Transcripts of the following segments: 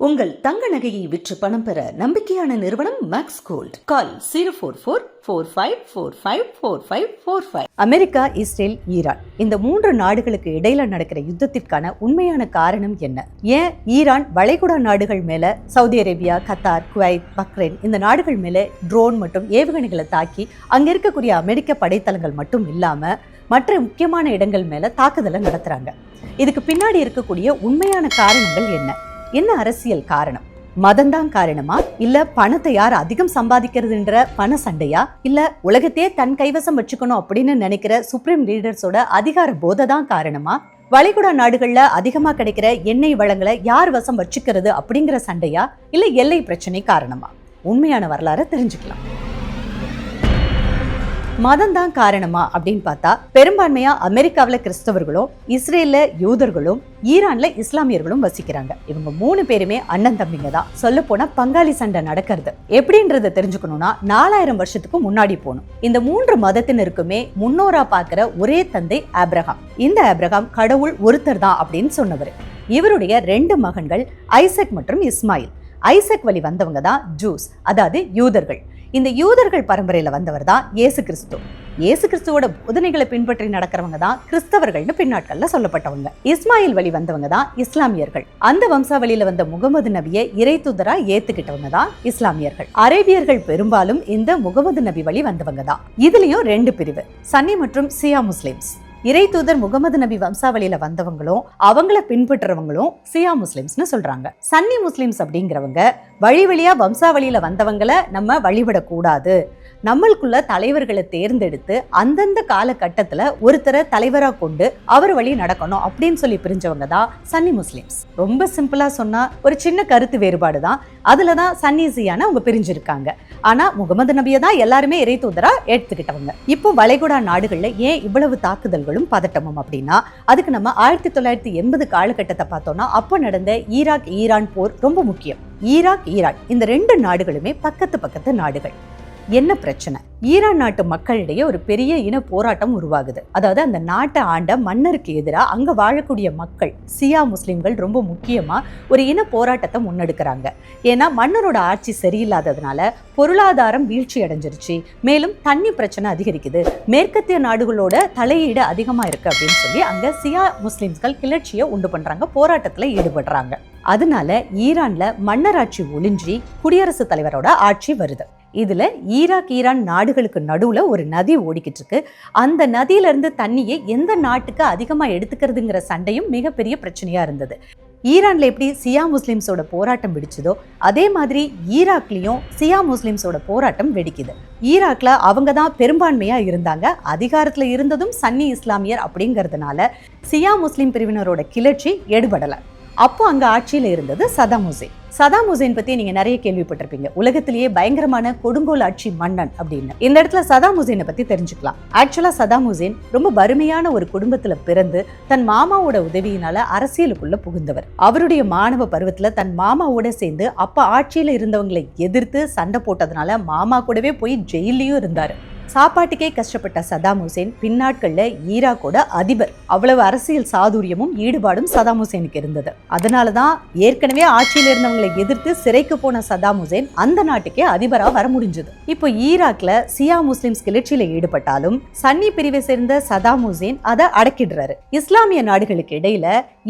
உங்கள் தங்க நகையை விற்று பணம் பெற நம்பிக்கையான நிறுவனம் மேக்ஸ் கோல்ட். கால் 04445454545. அமெரிக்கா, இஸ்ரேல், ஈரான் இந்த 3 நாடுகளுக்கு இடையில நடக்கிற யுத்தத்திற்கான உண்மையான காரணம் என்ன? ஏன் ஈரான் வளைகுடா நாடுகள் மேல Saudi Arabia, Qatar, Kuwait, Bahrain இந்த நாடுகள் மேல ட்ரோன் மற்றும் ஏவுகணைகளை தாக்கி அங்க இருக்கக்கூடிய அமெரிக்க படைத்தளங்கள் மட்டும் இல்லாம மற்ற முக்கியமான இடங்கள் மேல தாக்குதலை நடத்துறாங்க? இதுக்கு பின்னாடி இருக்கக்கூடிய உண்மையான காரணங்கள் என்ன? என்ன அரசியல் காரணம்? மதம்தான் காரணமா? இல்ல பணத்தை யார் அதிகம் சம்பாதிக்கிறதுன்ற பண சண்டையா? இல்ல உலகத்தையே தன் கைவசம் வச்சுக்கணும் அப்படின்னு நினைக்கிற சுப்ரீம் லீடர்ஸோட அதிகார போதை தான் காரணமா? வளைகுடா நாடுகள்ல அதிகமா கிடைக்கிற எண்ணெய் வளங்களை யார் வசம் வச்சுக்கிறது அப்படிங்கிற சண்டையா? இல்ல எல்லை பிரச்சனை காரணமா? உண்மையான வரலாறு தெரிஞ்சுக்கலாம். மதம் தான் காரணமா அப்படின்னு பார்த்தா, பெரும்பான்மையா அமெரிக்காவில் கிறிஸ்தவர்களும், இஸ்ரேல்ல யூதர்களும், ஈரான்ல இஸ்லாமியர்களும் வசிக்கிறாங்க. இவங்க 3 பேருமே அண்ணன் தம்பிங்க தான். சொல்ல போனா பங்காளி சண்டை நடக்கிறது எப்படின்றத தெரிஞ்சுக்கணும்னா 4000 வருஷத்துக்கு முன்னாடி போகணும். இந்த 3 மதத்தினருக்குமே முன்னோரா பார்க்கிற ஒரே தந்தை ஆபிரகாம். இந்த ஆபிரகாம் கடவுள் ஒருத்தர் தான் அப்படின்னு சொன்னவர். இவருடைய 2 மகன்கள் ஐசக் மற்றும் இஸ்மாயில். ஐசக் வழி வந்தவங்க தான் ஜூஸ், அதாவது யூதர்கள். இந்த யூதர்கள் பரம்பரையில வந்தவர் தான் இயேசு கிறிஸ்து. இயேசு கிறிஸ்துவோட போதனைகளை பின்பற்றி நடக்கிறவங்க தான் கிறிஸ்தவர்கள்னு பின்னாட்கள்ல சொல்லப்பட்டவங்க. இஸ்மாயில் வழி வந்தவங்க தான் இஸ்லாமியர்கள். அந்த வம்சாவளியில வந்த முகமது நபியை இறை தூதரா ஏத்துக்கிட்டவங்க தான் இஸ்லாமியர்கள். அரேபியர்கள் பெரும்பாலும் இந்த முகமது நபி வழி வந்தவங்க தான். இதுலயும் 2 பிரிவு, சன்னி மற்றும் சியா முஸ்லிம்ஸ். இறை தூதர் முகமது நபி வம்சாவளியில வந்தவங்களும் அவங்கள பின்பற்றுறவங்களும் சியா முஸ்லிம்ஸ்னு சொல்றாங்க. சன்னி முஸ்லிம்ஸ் அப்படிங்கிறவங்க வழி வழியா வம்சாவளியில வந்தவங்களை நம்ம வழிபடக்கூடாது, நம்மளுக்குள்ள தலைவர்களை தேர்ந்தெடுத்து அந்தந்த காலகட்டத்துல ஒருத்தரை தலைவரா கொண்டு அவர் வழி நடக்கணும் அப்படின்னு சொல்லி பிரிஞ்சவங்க தான் சன்னி முஸ்லிம்ஸ். ரொம்ப சிம்பிளா சொன்னா ஒரு சின்ன கருத்து வேறுபாடு தான். அதுலதான் சன்னிசியான அவங்க பிரிஞ்சிருக்காங்க. ஆனா முகமது நபியை தான் எல்லாருமே இறை தூதரா எடுத்துக்கிட்டவங்க. இப்போ வளைகுடா நாடுகள்ல ஏன் இவ்வளவு தாக்குதல்களும் பதட்டமும் அப்படின்னா, அதுக்கு நம்ம 1980 காலகட்டத்தை பார்த்தோம்னா அப்போ நடந்த ஈராக் ஈரான் போர் ரொம்ப முக்கியம். ஈராக் ஈரான் இந்த 2 நாடுகளுமே பக்கத்து நாடுகள். என்ன பிரச்சனை? ஈரான் நாட்டு மக்களிடையே ஒரு பெரிய இன போராட்டம் உருவாகுது. அதாவது அந்த நாட்டை ஆண்ட மன்னருக்கு எதிராக அங்க வாழக்கூடிய மக்கள் சியா முஸ்லிம்கள் ரொம்ப முக்கியமா ஒரு இன போராட்டத்தை முன்னெடுக்கிறாங்க. ஏன்னா மன்னரோட ஆட்சி சரியில்லாததுனால பொருளாதாரம் வீழ்ச்சி அடைஞ்சிருச்சு, மேலும் தண்ணி பிரச்சனை அதிகரிக்குது, மேற்கத்திய நாடுகளோட தலையீடு அதிகமா இருக்கு அப்படின்னு சொல்லி அங்க சியா முஸ்லிம்கள் கிளர்ச்சியை உண்டு பண்றாங்க, போராட்டத்துல ஈடுபடுறாங்க. அதனால ஈரான்ல மன்னராட்சி ஒழிஞ்சி குடியரசுத் தலைவரோட ஆட்சி வருது. இதுல ஈராக் ஈரான் நாடுகளுக்கு நடுவுல ஒரு நதி ஓடிக்கிட்டு இருக்கு. அந்த நதியில இருந்து தண்ணியை எந்த நாட்டுக்கு அதிகமா எடுத்துக்கிறதுங்கிற சண்டையும் மிகப்பெரிய பிரச்சனையா இருந்தது. ஈரான்ல எப்படி சியா முஸ்லிம்ஸோட போராட்டம் வெடிச்சதோ அதே மாதிரி ஈராக்லயும் சியா முஸ்லிம்ஸோட போராட்டம் வெடிக்குது. ஈராக்ல அவங்க தான் பெரும்பான்மையா இருந்தாங்க, அதிகாரத்துல இருந்ததும் சன்னி இஸ்லாமியர் அப்படிங்கிறதுனால சியா முஸ்லிம் பிரிவினரோட கிளர்ச்சி எடுபடல. அப்போ அங்க ஆட்சியில இருந்தது சதாம் ஹுசேன். சதாம் ஹுசேன் பத்தி நீங்க நிறைய கேள்விப்பட்டிருப்பீங்க, உலகத்திலேயே பயங்கரமான கொடுங்கோல் ஆட்சி மன்னன் அப்படின்னு. இந்த இடத்துல சதாம் ஹுசேனை பத்தி தெரிஞ்சுக்கலாம். ஆக்சுவலா சதாம் ஹுசேன் ரொம்ப வறுமையான ஒரு குடும்பத்துல பிறந்து தன் மாமாவோட உதவியினால அரசியலுக்குள்ள புகுந்தவர். அவருடைய மாணவ பருவத்துல தன் மாமாவோட சேர்ந்து அப்ப ஆட்சியில இருந்தவங்களை எதிர்த்து சண்டை போட்டதுனால மாமா கூடவே போய் ஜெயிலையும் இருந்தாரு. சாப்பாட்டுக்கே கஷ்டப்பட்ட சதாம் ஹுசேன் பின்னாட்கள்ல ஈராக்கோட அதிபர். அவ்வளவு அரசியல் சாதுரியமும் ஈடுபாடும் சதாம் ஹுசேனுக்கு இருந்தது. அதனாலதான் ஏற்கனவே ஆட்சியில் இருந்தவங்களை எதிர்த்து சிறைக்கு போன சதாம் ஹுசேன் அந்த நாட்டுக்கே அதிபரா வர முடிஞ்சது. இப்போ ஈராக்ல சியா முஸ்லிம்ஸ் கிளர்ச்சியில ஈடுபட்டாலும் சன்னி பிரிவை சேர்ந்த சதாம் ஹுசேன் அதை அடக்கிடுறாரு. இஸ்லாமிய நாடுகளுக்கு இடையில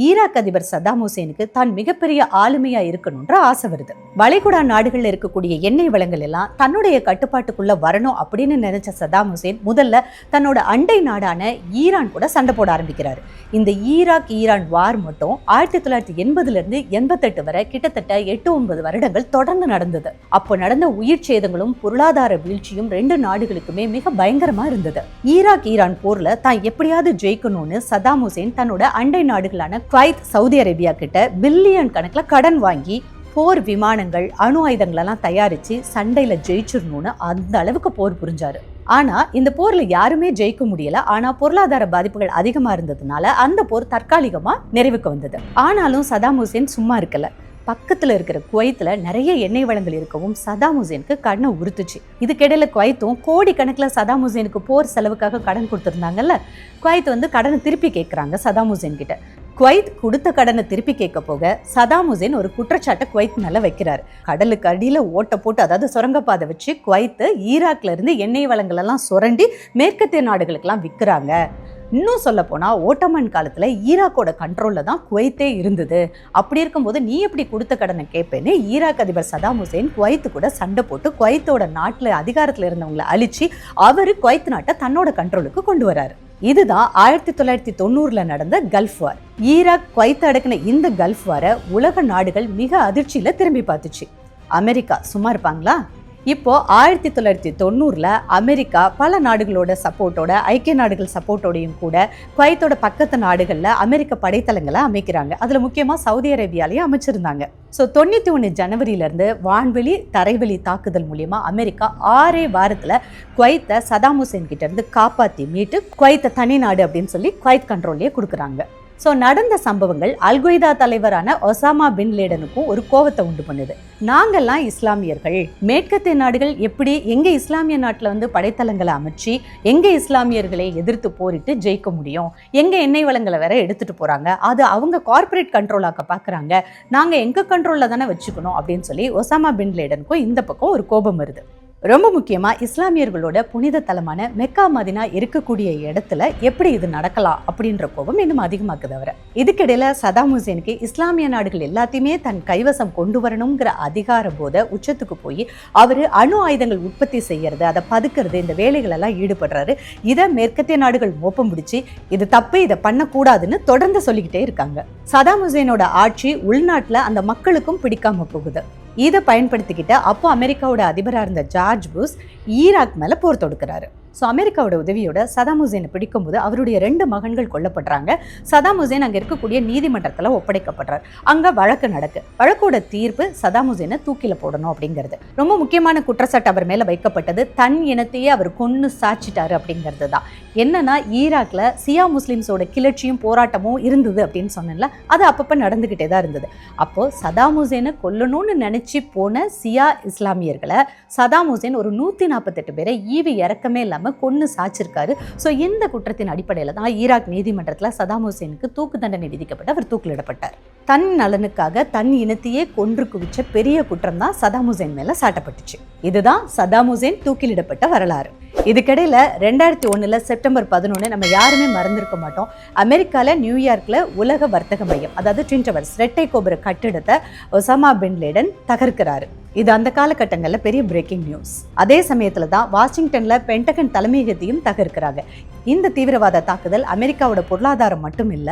ஈராக் அதிபர் சதாம் ஹுசேனுக்கு தான் மிகப்பெரிய ஆளுமையா இருக்கணும்ன்ற ஆசை வருது. வளைகுடா நாடுகள்ல இருக்கக்கூடிய எண்ணெய் வளங்கள் எல்லாம் தன்னுடைய கட்டுப்பாட்டுக்குள்ள வரணும் அப்படின்னு நினைச்ச சதாம் ஹுசேன் முதல்ல தன்னோட அண்டை நாடான ஈரான் கூட சண்டை போட ஆரம்பிக்கிறாரு. இந்த ஈராக் ஈரான் வார் மட்டும் 1980 இருந்து 88 வரை கிட்டத்தட்ட 8-9 வருடங்கள் தொடர்ந்து நடந்தது. அப்போ நடந்த உயிர் சேதங்களும் பொருளாதார வீழ்ச்சியும் 2 நாடுகளுக்குமே மிக பயங்கரமா இருந்தது. ஈராக் ஈரான் போர்ல தான் எப்படியாவது ஜெயிக்கணும்னு சதாம் ஹுசேன் தன்னோட அண்டை நாடுகளான குவைத், சவுதி அரேபியா கிட்ட பில்லியன் கணக்குல கடன் வாங்கி போர் விமானங்கள், அணு ஆயுதங்களெல்லாம் தயாரிச்சு சண்டையில ஜெயிச்சிடணும்னு அந்த அளவுக்கு போர் புரிஞ்சாரு. ஆனா இந்த போர்ல யாருமே ஜெயிக்க முடியல. ஆனா பொருளாதார பாதிப்புகள் அதிகமா இருந்ததுனால அந்த போர் தற்காலிகமா நிறைவுக்கு வந்தது. ஆனாலும் சதாம் ஹுசேன் சும்மா இருக்கல. பக்கத்துல இருக்கிற குவைத்துல நிறைய எண்ணெய் வளங்கள் இருக்கவும் சதாம் ஹுசேனுக்கு கண்ணை உறுத்துச்சு. இதுக்கிடையில குவைத்தும் கோடிக்கணக்கில் சதாம் ஹுசேனுக்கு போர் செலவுக்காக கடன் கொடுத்துருந்தாங்கல்ல, குவைத் கடனை திருப்பி கேட்குறாங்க சதாம் ஹுசேன் கிட்ட. குவைத் கொடுத்த கடனை திருப்பி கேட்க போக சதாம் ஹுசேன் ஒரு குற்றச்சாட்டை குவைத் மேல வைக்கிறார். கடலுக்கு அடியில ஓட்ட போட்டு, அதாவது சுரங்கப்பாதை வச்சு குவைத் ஈராக்ல இருந்து எண்ணெய் வளங்கள் எல்லாம் சுரண்டி மேற்கத்திய நாடுகளுக்கு எல்லாம் விற்கிறாங்க. இன்னும் சொல்ல போனா ஓட்டோமன் காலத்துல ஈராக்கோட கண்ட்ரோல்ல தான் குவைத்தே இருந்தது. அப்படி இருக்கும்போது நீ எப்படி கொடுத்த கடனை கேட்பேன்னு ஈராக் அதிபர் சதாம் ஹுசேன் குவைத்து கூட சண்டை போட்டு குவைத்தோட நாட்டுல அதிகாரத்துல இருந்தவங்களை அழிச்சு அவரு குவைத் நாட்டை தன்னோட கண்ட்ரோலுக்கு கொண்டு வராரு. இதுதான் 1990 நடந்த கல்ஃப் வார். ஈராக் குவைத் அடக்கின இந்த கல்ஃப் வாரை உலக நாடுகள் மிக அதிர்ச்சியில திரும்பி பார்த்துச்சு. அமெரிக்கா சும்மா இருப்பாங்களா? இப்போ 1990 அமெரிக்கா பல நாடுகளோட சப்போர்ட்டோட, ஐக்கிய நாடுகள் சப்போர்ட்டோடையும் கூட குவைத்தோட பக்கத்து நாடுகளில் அமெரிக்க படைத்தளங்களை அமைக்கிறாங்க. அதில் முக்கியமாக சவுதி அரேபியாலையும் அமைச்சிருந்தாங்க. ஸோ 91 ஜனவரியிலேருந்து வான்வெளி தரைவெளி தாக்குதல் மூலியமா அமெரிக்கா 6 வாரத்தில் குவைத்தை சதாம் ஹுசேன் கிட்ட இருந்து காப்பாற்றி மீட்டு குவைத்தை தனி நாடு அப்படின்னு சொல்லி குவைத் கண்ட்ரோல்லையே கொடுக்குறாங்க. ஸோ நடந்த சம்பவங்கள் அல்கொய்தா தலைவரான ஒசாமா பின் லேடனுக்கும் ஒரு கோவத்தை உண்டு பண்ணுது. நாங்கள்லாம் இஸ்லாமியர்கள், மேற்கத்திய நாடுகள் எப்படி எங்க இஸ்லாமிய நாட்டில் வந்து படைத்தளங்களை அமைச்சு எங்க இஸ்லாமியர்களை எதிர்த்து போரிட்டு ஜெயிக்க முடியும், எங்க எண்ணெய் வளங்களை வேற எடுத்துட்டு போறாங்க, அது அவங்க கார்பரேட் கண்ட்ரோலாக்க பாக்குறாங்க, நாங்க எங்க கண்ட்ரோல்ல தானே வச்சுக்கணும் அப்படின்னு சொல்லி ஒசாமா பின் லேடனுக்கும் இந்த பக்கம் ஒரு கோபம் வருது. ரொம்ப முக்கியமா இஸ்லாமியர்களோட புனித தலமான மெக்கா மதினா இருக்கக்கூடிய இடத்துல எப்படி இது நடக்கலாம் அப்படின்ற கோபம் இன்னும் அதிகமாக்குது அவரை. இதுக்கிடையில சதாம் ஹுசேனுக்கு இஸ்லாமிய நாடுகள் எல்லாத்தையுமே தன் கைவசம் கொண்டு வரணுங்கிற அதிகார போத உச்சத்துக்கு போய் அவரு அணு ஆயுதங்கள் உற்பத்தி செய்யறது, அதை பதுக்கிறது, இந்த வேலைகள் எல்லாம் ஈடுபடுறாரு. இதை மேற்கத்திய நாடுகள் மோப்பம் பிடிச்சி இது தப்பு, இதை பண்ணக்கூடாதுன்னு தொடர்ந்து சொல்லிக்கிட்டே இருக்காங்க. சதாம் ஹுசேனோட ஆட்சி உள்நாட்டுல அந்த மக்களுக்கும் பிடிக்காம போகுது. இதை பயன்படுத்திக்கிட்டு அப்போ அமெரிக்காவோட அதிபராக இருந்த ஜார்ஜ் புஷ் ஈராக் மேலே போர் தொடுக்கிறாரு. ஸோ அமெரிக்காவோட உதவியோட சதாம் ஹுசேனை பிடிக்கும்போது அவருடைய 2 மகன்கள் கொல்லப்படுறாங்க. சதாம் ஹுசேன் அங்கே இருக்கக்கூடிய நீதிமன்றத்தில் ஒப்படைக்கப்படுறார். அங்கே வழக்கு நடக்கு. வழக்கோட தீர்ப்பு சதாம் ஹுசேனை தூக்கில போடணும் அப்படிங்கிறது. ரொம்ப முக்கியமான குற்றச்சாட்டு அவர் மேலே வைக்கப்பட்டது தன் இனத்தையே அவர் கொன்னு சாச்சிட்டாரு அப்படிங்கிறது தான். என்னன்னா ஈராக்ல சியா முஸ்லிம்ஸோட கிளர்ச்சியும் போராட்டமும் இருந்தது அப்படின்னு சொன்னேன்ல, அது அப்பப்போ நடந்துகிட்டே தான் இருந்தது. அப்போ சதாம் ஹுசேனை கொல்லணும்னு நினைச்சு போன சியா இஸ்லாமியர்களை சதாம் ஹுசேன் ஒரு 148 பேரை ஈவி இறக்கமே இல்லாமல் கொன்னு சாச்சிருக்காரு. ஸோ இந்த குற்றத்தின் அடிப்படையில் தான் ஈராக் நீதிமன்றத்தில் சதாம் ஹுசேனுக்கு தூக்கு தண்டனை விதிக்கப்பட்டு அவர் தூக்கிலிடப்பட்டார். தன் நலனுக்காக தன் இனத்தையே கொன்று குவிச்ச பெரிய குற்றம் தான் சதாம் ஹுசேன் மேல சாட்டப்பட்டுச்சு. இதுதான் சதாம் ஹுசேன் தூக்கிலிடப்பட்ட வரலாறு. இதுக்கிடையில 2001 செப்டம்பர் 11 நம்ம யாருமே மறந்திருக்க மாட்டோம். அமெரிக்கால நியூயார்க்ல உலக வர்த்தக மையம், அதாவது ட்வின் டவர்ஸ், இரட்டை கோபுர கட்டிடத்தை ஒசாமா பின் லேடன் தகர்க்கிறாரு. இது அந்த காலகட்டங்கள்ல பெரிய பிரேக்கிங் நியூஸ். அதே சமயத்துல தான் வாஷிங்டன்ல பென்டகன் தலைமையகத்தையும் தகர்க்கிறாங்க. இந்த தீவிரவாத தாக்குதல் அமெரிக்காவோட பொருளாதாரம் மட்டும் இல்ல,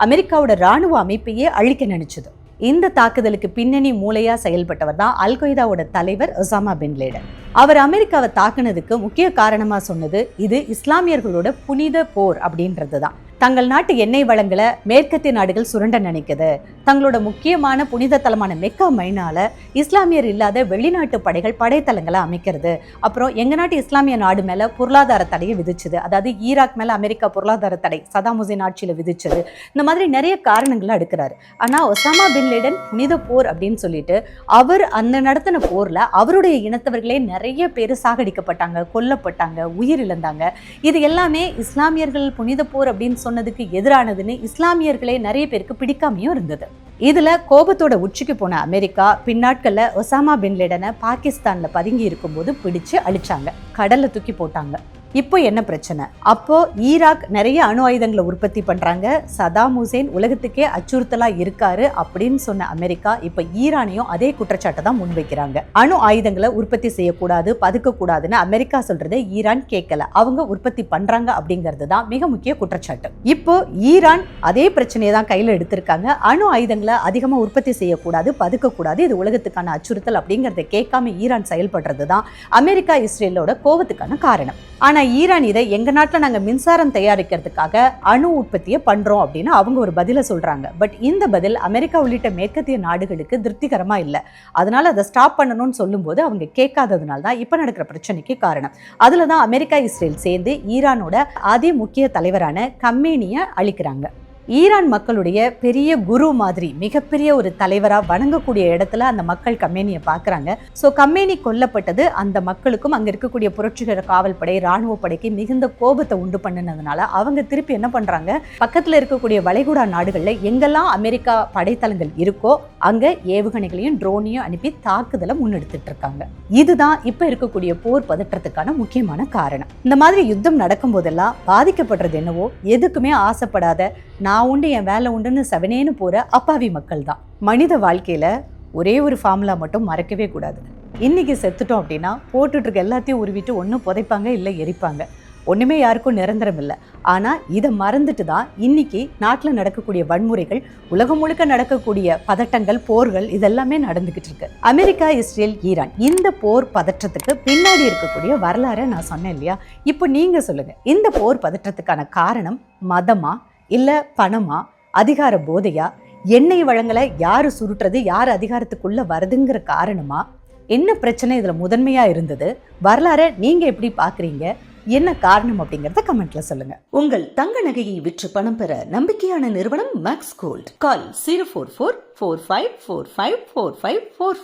அமெரிக்காவோட ராணுவ அமைப்பையே அழிக்க நினைச்சது. இந்த தாக்குதலுக்கு பின்னணி மூளையா செயல்பட்டவர் தான் அல்கொய்தாவோட தலைவர் ஒசாமா பின் லேடன். அவர் அமெரிக்காவை தாக்குனதுக்கு முக்கிய காரணமா சொன்னது இது இஸ்லாமியர்களோட புனித போர் அப்படின்றது தான். தங்கள் நாட்டு எண்ணெய் வளங்களை மேற்கத்திய நாடுகள் சுரண்ட நினைக்குது, தங்களோட முக்கியமான புனித தலமான மெக்கா மைனால இஸ்லாமியர் இல்லாத வெளிநாட்டு படைகள் படைத்தளங்களை அமைக்கிறது, அப்புறம் எங்க நாட்டு இஸ்லாமிய நாடு மேல பொருளாதார தடையை விதிச்சது, அதாவது ஈராக் மேல அமெரிக்கா பொருளாதார தடை சதாம் ஹுசேன் ஆட்சியில விதிச்சது, இந்த மாதிரி நிறைய காரணங்களை எடுக்கிறாரு. ஆனா ஒசாமா பின் லேடன் புனித போர் அப்படின்னு சொல்லிட்டு அவர் அந்த நடத்தின போர்ல அவருடைய இனத்தவர்களே நிறைய பேர் சாகடிக்கப்பட்டாங்க, கொல்லப்பட்டாங்க, உயிரிழந்தாங்க. இது எல்லாமே இஸ்லாமியர்கள் புனித போர் அப்படின்னு சொன்னதுக்கு எதிரானதுன்னு இஸ்லாமியர்களே நிறைய பேருக்கு பிடிக்காமையும் இருந்தது. இதுல கோபத்தோட உச்சிக்கு போன அமெரிக்கா பின்னாட்கள்ல ஒசாமா பின் லேடனை பாகிஸ்தான்ல பதுங்கி இருக்கும்போது பிடிச்சு அழிச்சாங்க, கடல்ல தூக்கி போட்டாங்க. இப்போ என்ன பிரச்சனை? அப்போ ஈராக் நிறைய அணு ஆயுதங்களை உற்பத்தி பண்றாங்க, சதாம் ஹுசேன் உலகத்துக்கே அச்சுறுத்தலா இருக்காரு அப்படின்னு சொன்ன அமெரிக்கா இப்ப ஈரானையும் அதே குற்றச்சாட்டை தான் முன்வைக்கிறாங்க. அணு ஆயுதங்களை உற்பத்தி செய்யக்கூடாது, பதுக்க கூடாதுன்னு அமெரிக்கா சொல்றதை ஈரான் கேட்கல, அவங்க உற்பத்தி பண்றாங்க அப்படிங்கிறது தான் மிக முக்கிய குற்றச்சாட்டு. இப்போ ஈரான் அதே பிரச்சனையை தான் கையில எடுத்திருக்காங்க. அணு ஆயுதங்களை அதிகமா உற்பத்தி செய்யக்கூடாது, பதுக்க கூடாது, இது உலகத்துக்கான அச்சுறுத்தல் அப்படிங்கறத கேட்காம ஈரான் செயல்படுறது தான் அமெரிக்கா இஸ்ரேலோட கோபத்துக்கான காரணம். ஆனா ஈரான் இதை எங்க நாட்டுல நாங்க மின்சாரம் தயாரிக்கிறதுக்காக அணு உற்பத்தியை பண்றோம் அப்படின்னு அவங்க ஒரு பதில சொல்றாங்க. பட் இந்த பதில் அமெரிக்கா உள்ளிட்ட மேற்கத்திய நாடுகளுக்கு திருப்திகரமா இல்ல. அதனால அதை ஸ்டாப் பண்ணணும்னு சொல்லும் போது அவங்க கேட்காததுனால தான் இப்ப நடக்கிற பிரச்சனைக்கு காரணம். அதுலதான் அமெரிக்கா இஸ்ரேல் சேர்ந்து ஈரானோட அதி முக்கிய தலைவரான கமேனியை அழிக்கிறாங்க. ஈரான் மக்களுடைய பெரிய குரு மாதிரி மிகப்பெரிய ஒரு தலைவரா வணங்கக்கூடிய இடத்துல அந்த மக்கள் கமேனியை பார்க்கறாங்க. ஸோ கமேனி கொல்லப்பட்டது அந்த மக்களுக்கும் அங்க இருக்கக்கூடிய புரட்சிகர காவல்படை ராணுவ படைக்கு மிகுந்த கோபத்தை உண்டு பண்ணினதுனால அவங்க திருப்பி என்ன பண்றாங்க, பக்கத்துல இருக்கக்கூடிய வளைகுடா நாடுகள்ல எங்கெல்லாம் அமெரிக்கா படைத்தளங்கள் இருக்கோ அங்க ஏவுகணைகளையும் ட்ரோனையும் அனுப்பி தாக்குதலை முன்னெடுத்துட்டு இருக்காங்க. இதுதான் இப்ப இருக்கக்கூடிய போர் பதற்றத்துக்கான முக்கியமான காரணம். இந்த மாதிரி யுத்தம் நடக்கும் போதெல்லாம் பாதிக்கப்படுறது என்னவோ எதுக்குமே ஆசைப்படாத, நான் உண்டு என் வேலை உண்டுன்னு செவனேன்னு போற அப்பாவி மக்கள் தான். மனித வாழ்க்கையில ஒரே ஒரு ஃபார்முலா மட்டும் மறக்கவே கூடாது. இன்னைக்கு செத்துட்டோம் அப்படின்னா போட்டுட்டு இருக்க எல்லாத்தையும் உருவிட்டு ஒன்று புதைப்பாங்க, இல்லை எரிப்பாங்க. ஒண்ணுமே யாருக்கும் நிரந்தரம் இல்லை. ஆனா இதை மறந்துட்டு தான் இன்னைக்கு நாட்டில் நடக்கக்கூடிய வன்முறைகள், உலகம் முழுக்க நடக்கக்கூடிய பதட்டங்கள், போர்கள் இதெல்லாமே நடந்துகிட்டு இருக்கு. அமெரிக்கா, இஸ்ரேல், ஈரான் இந்த போர் பதற்றத்துக்கு பின்னாடி இருக்கக்கூடிய வரலாறை நான் சொன்னேன் இல்லையா? இப்போ நீங்க சொல்லுங்க, இந்த போர் பதற்றத்துக்கான காரணம் மதமா, இல்ல பணமா, அதிகார போதையா, எண்ணெய் வளங்களை யாரு சுருட்டுறது, யார் அதிகாரத்துக்குள்ள வருதுங்கிற காரணமா, என்ன பிரச்சனை இதுல முதன்மையா இருந்தது, வரலாறை நீங்க எப்படி பாக்குறீங்க, என்ன காரணம் அப்படிங்கறத கமெண்ட்ல சொல்லுங்க. உங்கள் தங்க நகையை விற்று பணம் பெற நம்பிக்கையான நிறுவனம் மேக்ஸ் கோல்ட். கால் 04445454545.